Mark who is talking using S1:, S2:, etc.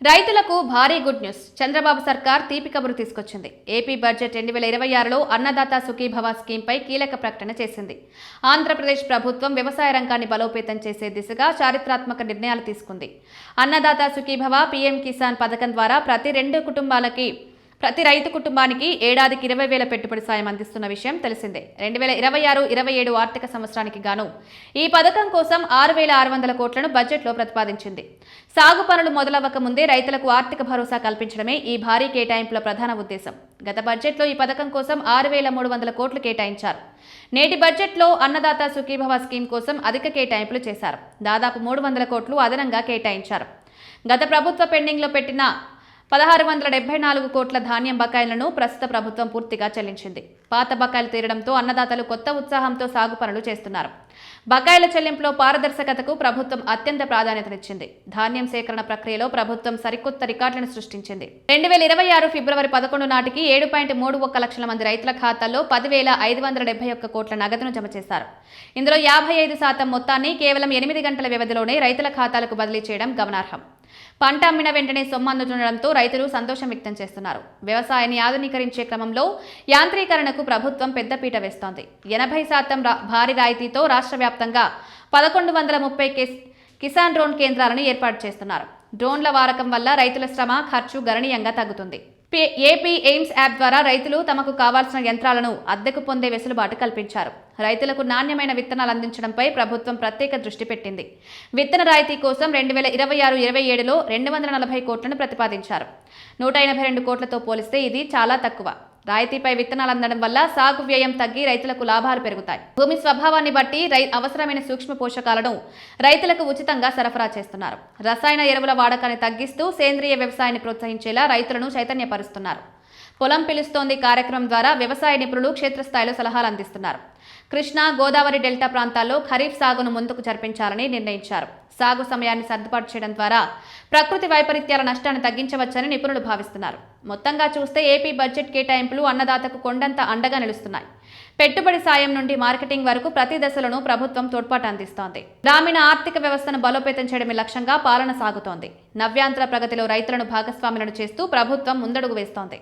S1: రైతులకు భారీ good news. Chandrababu సర్కార్ తీపి కబురు తీసుకొచ్చింది. ఏపీ బడ్జెట్ 2026లో అన్నదాత సుఖీభవ స్కీంపై కీలక ప్రకటన చేసింది. ఆంధ్రప్రదేశ్ ప్రభుత్వం వ్యవసాయ రంగాన్ని బలోపేతం చేసే దిశగా చారిత్రాత్మక నిర్ణయాలు తీసుకుంది. అన్నదాత సుఖీభవ పీఎం కిసాన్ పథకం ద్వారా ప్రతి రైతు కుటుంబానికి ఏడాదికి 20,000 పెట్టుబడి సాయం అందిస్తున్న విషయం తెలిసిందే. 2026-27 ఆర్థిక సంవత్సరానికి గాను ఈ పథకం కోసం 6,600 కోట్లను బడ్జెట్లో ప్రతిపాదించింది. సాగు పనులు మొదలవ్వక ముందే రైతులకు ఆర్థిక భరోసా కల్పించడమే ఈ భారీ కేటాయింపుల ప్రధాన ఉద్దేశం. గత బడ్జెట్లో ఈ పథకం కోసం 6,300 కోట్లు కేటాయించారు. నేటి బడ్జెట్లో అన్నదాత సుఖీభవ స్కీమ్ కోసం అధిక కేటాయింపులు చేశారు. దాదాపు 300 కోట్లు అదనంగా కేటాయించారు. గత ప్రభుత్వ పెండింగ్లో పెట్టిన 1,674 కోట్ల ధాన్యం బకాయిలను ప్రస్తుత ప్రభుత్వం పూర్తిగా చెల్లించింది. పాత బకాయిలు తీరడంతో అన్నదాతలు కొత్త ఉత్సాహంతో సాగు పనులు చేస్తున్నారు. బకాయిల చెల్లింపులో పారదర్శకతకు ప్రభుత్వం అత్యంత ప్రాధాన్యతనిచ్చింది. ధాన్యం సేకరణ ప్రక్రియలో ప్రభుత్వం సరికొత్త రికార్డులను సృష్టించింది. 2026 ఫిబ్రవరి 11 నాటికి 7.31 లక్షల మంది రైతుల ఖాతాల్లో 10,571 కోట్ల నగదును జమ చేశారు. ఇందులో 55% మొత్తాన్ని కేవలం 8 గంటల వ్యవధిలోనే రైతుల ఖాతాలకు బదిలీ చేయడం గమనార్హం. పంట అమ్మిన వెంటనే సొమ్ము అందుతుండడంతో రైతులు సంతోషం వ్యక్తం చేస్తున్నారు. వ్యవసాయాన్ని ఆధునీకరించే క్రమంలో యాంత్రీకరణకు ప్రభుత్వం పెద్దపీట వేస్తోంది. 80% భారీ రాయితీతో రాష్ట్ర వ్యాప్తంగా 1,130 కిసాన్ డ్రోన్ కేంద్రాలను ఏర్పాటు చేస్తున్నారు. డ్రోన్ల వాడకం వల్ల రైతుల శ్రమ, ఖర్చు గణనీయంగా తగ్గుతుంది. ఏపీ ఎయిమ్స్ యాప్ ద్వారా రైతులు తమకు కావాల్సిన యంత్రాలను అద్దెకు పొందే వెసులుబాటు కల్పించారు. రైతులకు నాణ్యమైన విత్తనాలు అందించడంపై ప్రభుత్వం ప్రత్యేక దృష్టి పెట్టింది. విత్తన రాయితీ కోసం 2026-27లో 240 కోట్లను ప్రతిపాదించారు. 182 కోట్లతో పోలిస్తే ఇది చాలా తక్కువ. రాయితీపై విత్తనాలు అందడం వల్ల సాగు వ్యయం తగ్గి రైతులకు లాభాలు పెరుగుతాయి. భూమి స్వభావాన్ని బట్టి అవసరమైన సూక్ష్మ పోషకాలను రైతులకు ఉచితంగా సరఫరా చేస్తున్నారు. రసాయన ఎరువుల వాడకాన్ని తగ్గిస్తూ సేంద్రియ వ్యవసాయాన్ని ప్రోత్సహించేలా రైతులను చైతన్యపరుస్తున్నారు. పొలం పిలుస్తోంది కార్యక్రమం ద్వారా వ్యవసాయ నిపుణులు క్షేత్రస్థాయిలో సలహాలు అందిస్తున్నారు. కృష్ణా, గోదావరి డెల్టా ప్రాంతాల్లో ఖరీఫ్ సాగును ముందుకు జరిపించాలని నిర్ణయించారు. సాగు సమయాన్ని సర్దుబాటు చేయడం ద్వారా ప్రకృతి వైపరీత్యాల నష్టాన్ని తగ్గించవచ్చని నిపుణులు భావిస్తున్నారు. మొత్తంగా చూస్తే ఏపీ బడ్జెట్ కేటాయింపులు అన్నదాతకు కొండంత అండగా నిలుస్తున్నాయి. పెట్టుబడి సాయం నుండి మార్కెటింగ్ వరకు ప్రతి దశలోనూ ప్రభుత్వం తోడ్పాటు అందిస్తోంది. గ్రామీణ ఆర్థిక వ్యవస్థను బలోపేతం చేయడమే లక్ష్యంగా పాలన సాగుతోంది. నవ్యాంధ్ర ప్రగతిలో రైతులను భాగస్వాములను చేస్తూ ప్రభుత్వం ముందడుగు వేస్తోంది.